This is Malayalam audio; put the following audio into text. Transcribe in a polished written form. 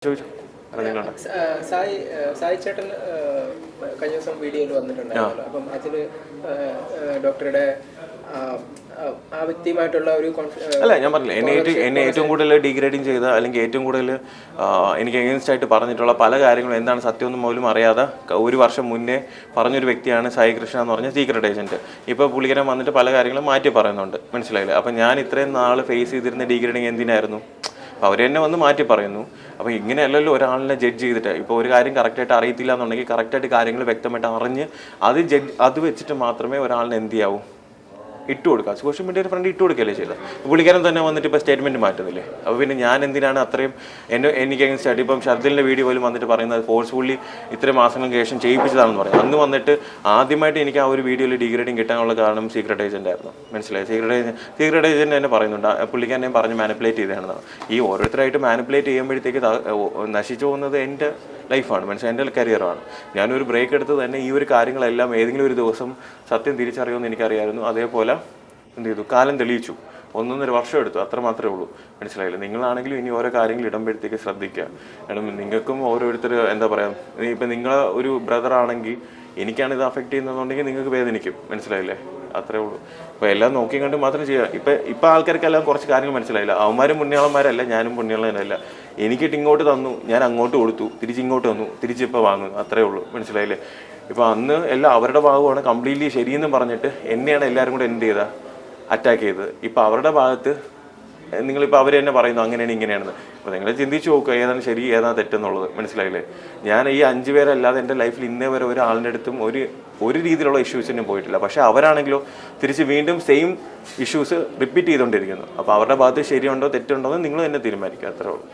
ചോദിച്ചു സായി സായി ചേട്ടൻ കഴിഞ്ഞ ദിവസം വീഡിയോയിൽ വന്നിട്ടുണ്ടായിരുന്നല്ലോ. അപ്പം അതിൽ ഡോക്ടറുടെ ആ വ്യക്തിയുമായിട്ടുള്ള ഒരു അല്ല, ഞാൻ പറഞ്ഞില്ല, എന്നെ ഏറ്റവും കൂടുതൽ ഡീഗ്രേഡിങ് ചെയ്ത അല്ലെങ്കിൽ ഏറ്റവും കൂടുതൽ എനിക്ക് എഗെയിൻസ്റ്റ് ആയിട്ട് പറഞ്ഞിട്ടുള്ള പല കാര്യങ്ങളും എന്താണ് സത്യമൊന്നും പോലും അറിയാതെ ഒരു വർഷം മുന്നേ പറഞ്ഞൊരു വ്യക്തിയാണ് സായി കൃഷ്ണ എന്ന് പറഞ്ഞ സീക്രട്ട് ഏജൻറ്റ്. ഇപ്പോൾ പുള്ളിക്കാരൻ വന്നിട്ട് പല കാര്യങ്ങളും മാറ്റി പറയുന്നുണ്ട്, മനസ്സിലായില്ലേ? അപ്പം ഞാൻ ഇത്രയും നാൾ ഫേസ് ചെയ്തിരുന്ന ഡീഗ്രേഡിങ് എന്തിനായിരുന്നു? അപ്പോൾ അവർ തന്നെ വന്ന് മാറ്റി പറയുന്നു. അപ്പോൾ ഇങ്ങനെയല്ലല്ലോ ഒരാളിനെ ജഡ്ജ് ചെയ്തിട്ട്. ഇപ്പോൾ ഒരു കാര്യം കറക്റ്റായിട്ട് അറിയത്തില്ല എന്നുണ്ടെങ്കിൽ കറക്റ്റായിട്ട് കാര്യങ്ങൾ വ്യക്തമായിട്ട് അറിഞ്ഞ് അത് വെച്ചിട്ട് മാത്രമേ ഒരാളിനെ എന്ത് ചെയ്യാവൂ, ഇട്ട് കൊടുക്കുക. സോഷ്യൽ മീഡിയയിൽ ഫ്രണ്ട് ഇട്ട് കൊടുക്കുകയല്ലേ ചെയ്തത്. പുള്ളിക്കാരൻ തന്നെ വന്നിട്ട് ഇപ്പോൾ സ്റ്റേറ്റ്മെൻറ്റ് മാറ്റുന്നില്ലേ? അപ്പോൾ പിന്നെ ഞാൻ എന്തിനാണ് അത്രയും എനിക്ക് എങ്ങനെ സ്റ്റാർട്ട് ഇപ്പം ഷർദിലിൻ്റെ വീഡിയോ പോലും വന്നിട്ട് പറയുന്നത് ഫോഴ്സ്ഫുള്ളി ഇത്രയും മാസങ്ങൾക്ക് ശേഷം ചെയ്യിപ്പിച്ചതാണെന്ന് പറയും. അന്ന് വന്നിട്ട് ആദ്യമായിട്ട് എനിക്ക് ആ ഒരു വീഡിയോയിൽ ഡീഗ്രേഡിങ് കിട്ടാനുള്ള കാരണം സീക്രട്ട് ഏജൻ്റ് ആയിരുന്നു, മനസ്സിലായി? സീക്രട്ട് ഏജൻറ്റ് തന്നെ പറയുന്നുണ്ട്, പുള്ളിക്കാരനെ പറഞ്ഞ് മാനിപ്പുലേറ്റ് ചെയ്തതാണെന്ന്. ഈ ഓരോരുത്തരായിട്ട് മാനിപ്പുലേറ്റ് ചെയ്യുമ്പോഴത്തേക്ക് നശിച്ചു പോകുന്നത് എൻ്റെ ലൈഫാണ്, മനസ്സിലായി? എൻ്റെ കരിയറാണ്. ഞാനൊരു ബ്രേക്ക് എടുത്ത് തന്നെ ഈ ഒരു കാര്യങ്ങളെല്ലാം ഏതെങ്കിലും ഒരു ദിവസം സത്യം തിരിച്ചറിയുമെന്ന് എനിക്കറിയായിരുന്നു. അതേപോലെ എന്ത് ചെയ്തു, കാലം തെളിയിച്ചു. 1.5 വർഷം എടുത്തു, അത്ര മാത്രമേ ഉള്ളൂ, മനസ്സിലായില്ല? നിങ്ങളാണെങ്കിലും ഇനി ഓരോ കാര്യങ്ങൾ ഇടുമ്പോഴത്തേക്ക് ശ്രദ്ധിക്കുക. കാരണം നിങ്ങൾക്കും ഓരോരുത്തർ എന്താ പറയുക, ഇപ്പം നിങ്ങളെ ഒരു ബ്രദർ ആണെങ്കിൽ എനിക്കാണ് ഇത് അഫക്റ്റ് ചെയ്യുന്നതെന്നുണ്ടെങ്കിൽ നിങ്ങൾക്ക് വേദനിക്കും, മനസ്സിലായില്ലേ? അത്രേ ഉള്ളൂ. അപ്പോൾ എല്ലാം നോക്കി കണ്ട് മാത്രം ചെയ്യുക. ഇപ്പം ആൾക്കാർക്കെല്ലാം കുറച്ച് കാര്യങ്ങൾ മനസ്സിലായില്ല. അവന്മാരും പുണ്യാളന്മാരല്ല, ഞാനും പുണ്യാളനല്ല. എനിക്കിട്ട് ഇങ്ങോട്ട് തന്നു, ഞാൻ അങ്ങോട്ട് കൊടുത്തു, തിരിച്ചിങ്ങോട്ട് തന്നു, തിരിച്ചിപ്പോൾ വാങ്ങുന്നു, അത്രേ ഉള്ളൂ, മനസ്സിലായില്ലേ? ഇപ്പോൾ അന്ന് എല്ലാം അവരുടെ ഭാഗമാണ് കംപ്ലീറ്റ്ലി ശരിയെന്ന് പറഞ്ഞിട്ട് എന്നെയാണ് എല്ലാവരും കൂടെ എന്ത് ചെയ്താൽ അറ്റാക്ക് ചെയ്തത്. ഇപ്പോൾ അവരുടെ ഭാഗത്ത് നിങ്ങളിപ്പോൾ അവർ തന്നെ പറയുന്നു അങ്ങനെയാണ് ഇങ്ങനെയാണെന്ന്. അപ്പോൾ നിങ്ങൾ ചിന്തിച്ച് നോക്കുക, ഏതാണ് ശരി ഏതാണ് തെറ്റെന്നുള്ളത്, മനസ്സിലായില്ലേ? ഞാൻ ഈ 5 പേരല്ലാതെ എൻ്റെ ലൈഫിൽ ഇന്നേ വരെ ഒരാളിൻ്റെ അടുത്തും ഒരു രീതിയിലുള്ള ഇഷ്യൂസിനും പോയിട്ടില്ല. പക്ഷേ അവരാണെങ്കിലോ തിരിച്ച് വീണ്ടും സെയിം ഇഷ്യൂസ് റിപ്പീറ്റ് ചെയ്തുകൊണ്ടിരിക്കുന്നു. അപ്പോൾ അവരുടെ ഭാഗത്ത് ശരിയുണ്ടോ തെറ്റുണ്ടോ എന്ന് നിങ്ങൾ തന്നെ തീരുമാനിക്കുക, അത്രേ ഉള്ളൂ.